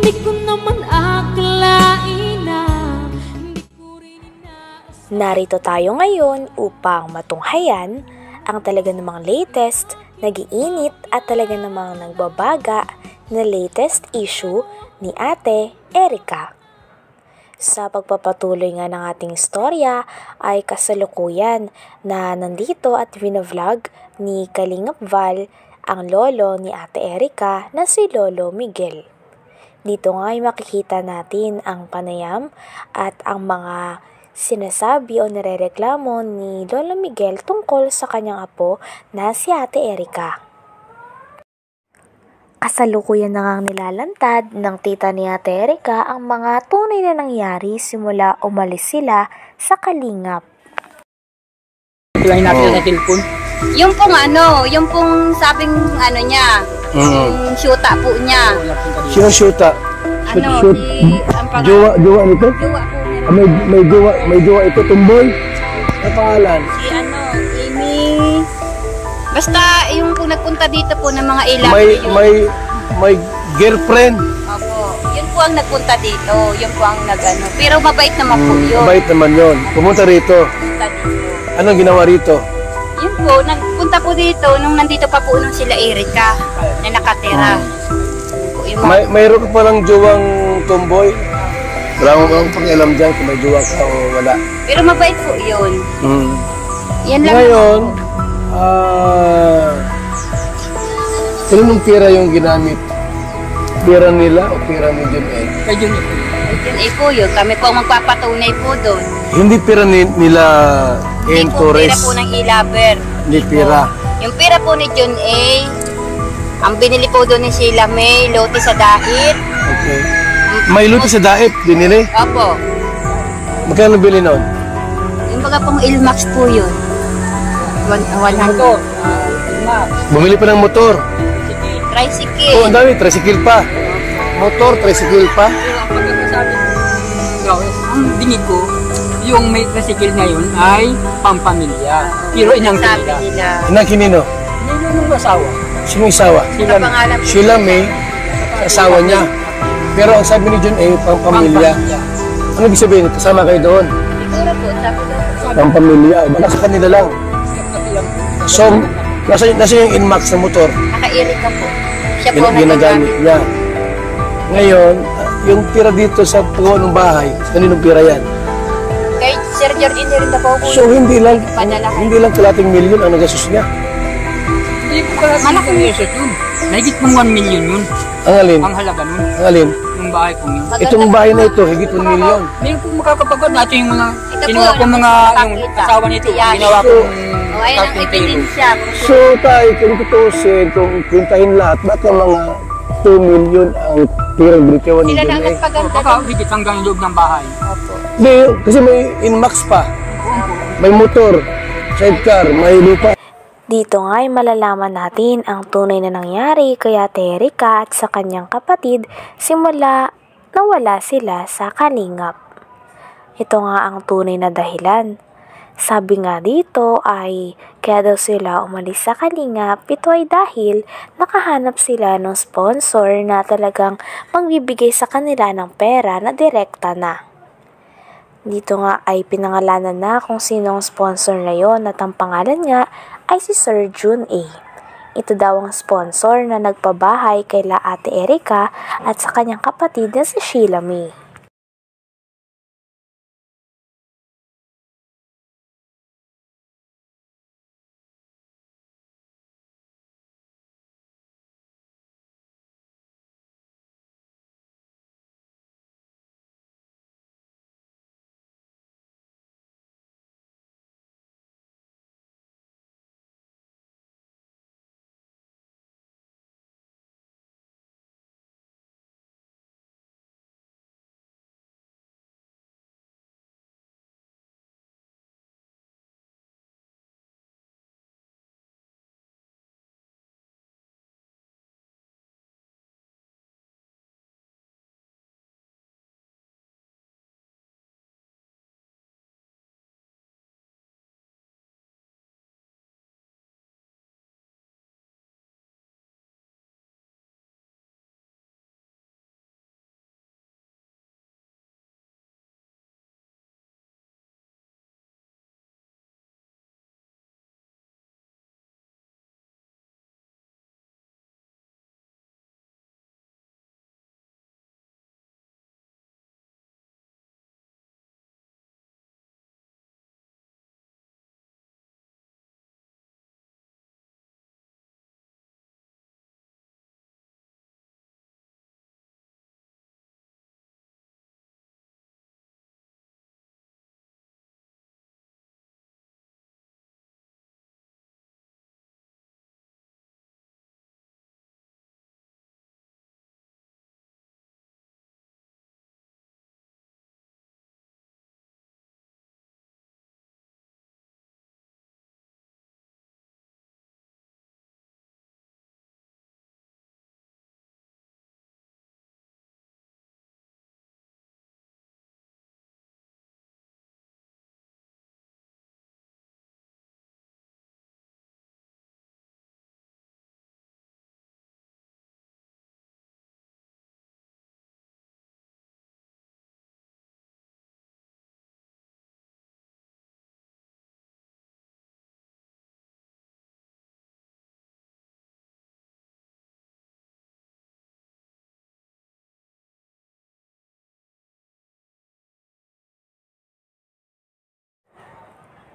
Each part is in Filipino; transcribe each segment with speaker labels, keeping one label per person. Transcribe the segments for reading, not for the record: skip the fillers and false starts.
Speaker 1: Di ko naman akalain na hindi ko rin inaasahan.
Speaker 2: Narito tayo ngayon upang matunghayan ang talaga namang latest, nagiinit at talaga namang nagbabaga na latest issue ni Ate Erica. Sa pagpapatuloy nga ng ating istorya ay kasalukuyan na nandito at vinavlog ni Kalingap Val ang lolo ni Ate Erica na si Lolo Miguel. Dito nga ay makikita natin ang panayam at ang mga sinasabi o nirereklamo ni Lolo Miguel tungkol sa kanyang apo na si Ate Erica. Kasalukuyan na ngang nilalantad ng tita ni Ate Erica ang mga tunay na nangyari simula umalis sila sa Kalingap.
Speaker 3: Lang natin sa cellphone.
Speaker 4: Yung pong sabing niya, yung syuta po niya.
Speaker 5: Sino shoota?
Speaker 4: Ang
Speaker 5: Jowa nito?
Speaker 4: Jowa po niya.
Speaker 5: May jowa ito, tumboy? Ano pangalan?
Speaker 4: Si Amy. Basta yung kung nagpunta dito po ng mga ilang.
Speaker 5: May girlfriend.
Speaker 4: Opo. Yun po ang nagpunta dito. Yun po ang Pero mabait naman po yun.
Speaker 5: Mabait naman yun. Pumunta rito.
Speaker 4: Punta dito.
Speaker 5: Anong ginawa rito?
Speaker 4: Yun po, nagpunta po dito nung nandito pa po nung sila Erica na nakatira.
Speaker 5: Mayroon ka palang jowang tomboy? Wala mo bang pakialam dyan kung may jowa ka o wala?
Speaker 4: Pero mabait po yun. Yan lang.
Speaker 5: Ngayon, sinong pera yung ginamit? Pera nila o pera ni John A?
Speaker 3: Kay Jun ito.
Speaker 4: Yun po yun. Kami po ang magpapatunay po doon.
Speaker 5: Hindi pera nila
Speaker 4: Hindi
Speaker 5: en
Speaker 4: po pera
Speaker 5: Torres.
Speaker 4: po ng Ilaber.
Speaker 5: Hindi pera.
Speaker 4: Yung pera po ni John A, ang binili po doon ni Sheila May, lote sa dahit.
Speaker 5: Okay. May luto sa daip, binili.
Speaker 4: Opo.
Speaker 5: Magkano bili noon?
Speaker 4: Yung baga pong Ilmax po yun. 100.
Speaker 5: Bumili pa ng motor. Oo,
Speaker 4: Tricycle.
Speaker 5: ang dami. Tricycle pa. Motor, tricycle pa.
Speaker 3: Pero ang pagkakasabi ng Gawes, ang dinig ko, yung may tricycle ngayon ay pampamilya. Pero inang
Speaker 4: Sabi
Speaker 3: nila.
Speaker 4: nila.
Speaker 5: Inang kinino?
Speaker 3: Nilunong asawa.
Speaker 5: Sino isawa?
Speaker 4: Sa pangalan po.
Speaker 5: Sheila May, asawa niya. Pero ang sabi ni John A, pampamilya. Ano ibig sabihin? Kasama kayo doon?
Speaker 4: Siguro po, sabi daw.
Speaker 5: Pampamilya. Baka sa kanila lang. So, nasa yung Inmax na motor.
Speaker 4: Naka-Erica po. Siya po ang
Speaker 5: Ginagamit niya. Ngayon, yung tira dito sa pagawa ng bahay, kaninong pira yan?
Speaker 4: Kay Sir George hindi rin na po po.
Speaker 5: So, hindi lang
Speaker 4: Padala.
Speaker 5: kalating milyon ang nagastos niya.
Speaker 3: Hindi ko pala
Speaker 4: Malaki.
Speaker 3: reset yun. Nahigit mong 1 million yun.
Speaker 5: Ang alin?
Speaker 3: Ang halaga nun.
Speaker 5: Ang alin?
Speaker 3: Yung bahay ko yun.
Speaker 5: Itong bahay na ito, higit 1 milyon.
Speaker 3: Meron po makakapagod natin yung mga
Speaker 4: Ito po,
Speaker 3: kinuha ko mga yung
Speaker 4: nakakita.
Speaker 3: asawa nito.
Speaker 4: Yan.
Speaker 3: Ginawa ko
Speaker 4: O, ayun ang ebidensya.
Speaker 5: So, tayo, kung tutusin, kung puntahin lahat, baka mga 2 milyon ang tirang binitawan ni
Speaker 4: Sila
Speaker 5: John
Speaker 4: nang
Speaker 5: A.
Speaker 4: nagpaganda.
Speaker 3: Baka higit hanggang loob ng bahay.
Speaker 4: Opo.
Speaker 5: Hindi, kasi may Inmax pa. May motor, sidecar, may lupa.
Speaker 2: Dito nga ay malalaman natin ang tunay na nangyari kay Ate Erica at sa kanyang kapatid simula nawala sila sa Kalingap. Ito nga ang tunay na dahilan. Sabi nga dito ay kaya daw sila umalis sa Kalingap, ito ay dahil nakahanap sila ng sponsor na talagang magbibigay sa kanila ng pera na direkta na. Dito nga ay pinangalanan na kung sino ang sponsor na yon at ang pangalan nga ay si Sir Jun A. Ito daw ang sponsor na nagpabahay kay Ate Erica at sa kanyang kapatid na si Sheila May.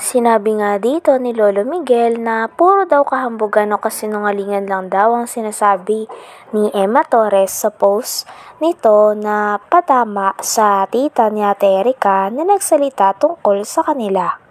Speaker 2: Sinabi nga dito ni Lolo Miguel na puro daw kahambugan o kasinungalingan lang daw ang sinasabi ni Emma Torres sa post nito na patama sa tita ni Ate Erica na nagsalita tungkol sa kanila.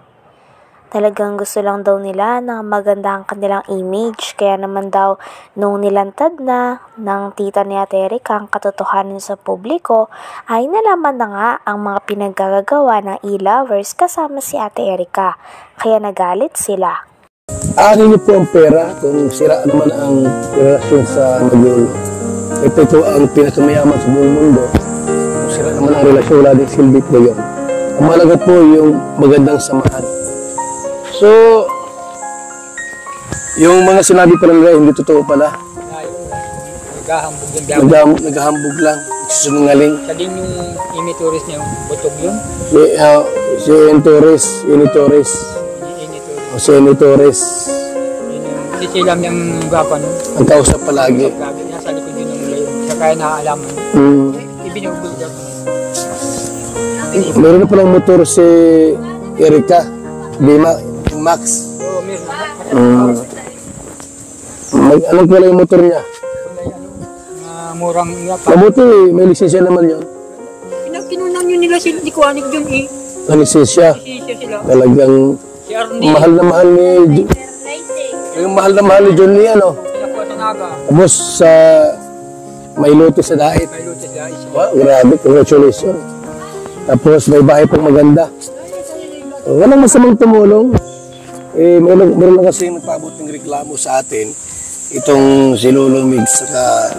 Speaker 2: Talagang gusto lang daw nila na maganda ang kanilang image, kaya naman daw nung nilantad na ng tita ni Ate Erica ang katotohanan sa publiko ay nalaman na nga ang mga pinaggagawa ng e-lovers kasama si Ate Erica, kaya nagalit sila.
Speaker 5: Akin niyo po ang pera kung sira naman ang relasyon sa magulo. Ito ang pinakamayaman sa buong mundo. Kung sira naman ang relasyon, wala din silbi po yun. Ang malaga po yung magandang samahan. So, yung mga sinabi pala nila, hindi totoo pala.
Speaker 3: Naghahambog yung
Speaker 5: Naghahambog lang, sinungaling.
Speaker 3: Siya din yung Amy Torres niya, butog yun.
Speaker 5: Si Amy Torres, si Amy Torres.
Speaker 3: Si Sheila niyang gapa nun.
Speaker 5: Ang kausap palagi.
Speaker 3: Grabe, nasa likod yun ng layo. Siya kaya nakaalaman. Ibinugbulgat.
Speaker 5: Meron na palang motor si Erica, Max.
Speaker 3: Oo, meron.
Speaker 5: Anong pala yung motor niya?
Speaker 3: Murang nga pa.
Speaker 5: Mabuti, may lisensya naman yun.
Speaker 3: Kinunan yun nila sila, di ko anig yun eh.
Speaker 5: Ang lisensya.
Speaker 3: Lisensya sila.
Speaker 5: Talagang
Speaker 3: Si Arnie.
Speaker 5: mahal na mahal ni yung mahal na mahal ni John Lee, ano?
Speaker 3: Pinakuha sa Naga.
Speaker 5: Tapos sa may loto sa dait.
Speaker 3: May lutis guys.
Speaker 5: Wow, grabe, congratulations. Tapos may bahay pang maganda. Walang masamang tumulong. Meron lang kasi nagpaabot ng reklamo sa atin. Itong si Lolo Mig saka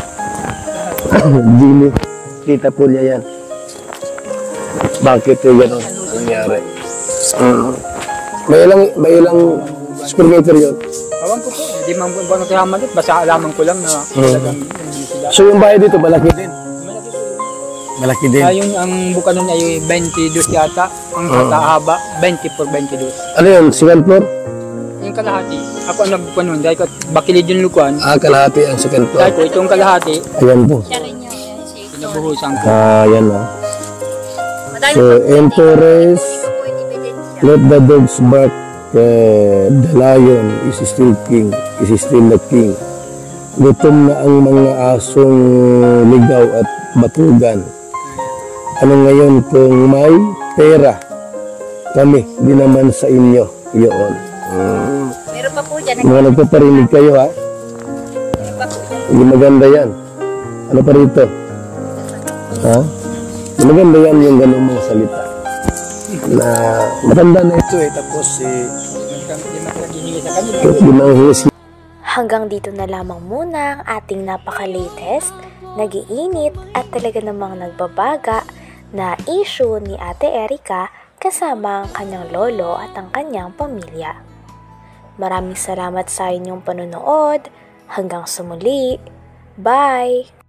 Speaker 5: Dini. Kita po niya yan. Bakit yung gano'n? Anong nangyari? May ilang supermeter yun.
Speaker 3: Awan ko po, hindi man po nagkakaman dito. Basta alaman ko lang na talagang sila.
Speaker 5: So yung bahay dito, malaki din? Malaki din.
Speaker 3: Yung ang buka nun ay 22 yata. Ang haba, 20 por 22.
Speaker 5: Ano yun? Second floor?
Speaker 3: Yung kalahati, ako ang nagbuka nun. Dahil bakilid yung lukuan.
Speaker 5: Kalahati ang second floor.
Speaker 3: Dahil ko, itong kalahati,
Speaker 5: Ayan po.
Speaker 3: pinabuhusan ko.
Speaker 5: Ayan o. So, Empress, let the dogs bark. The lion is still king, is still the king. Gutom na ang mga asong ligaw at batugan. Ano ngayon kung may pera? Kami, di naman sa inyo. Iyon.
Speaker 4: Meron pa po dyan.
Speaker 5: Mga nagpaparinig kayo, ha? Hindi maganda yan. Ano pa rito? Ha? Hindi maganda yan yung ganun mga salita. Na matanda na ito tapos
Speaker 2: Hanggang dito na lamang muna ang ating napaka-latest, nag-iinit at talaga namang nagbabaga na issue ni Ate Erica kasama ang kanyang lolo at ang kanyang pamilya. Maraming salamat sa inyong panonood. Hanggang sa muli. Bye!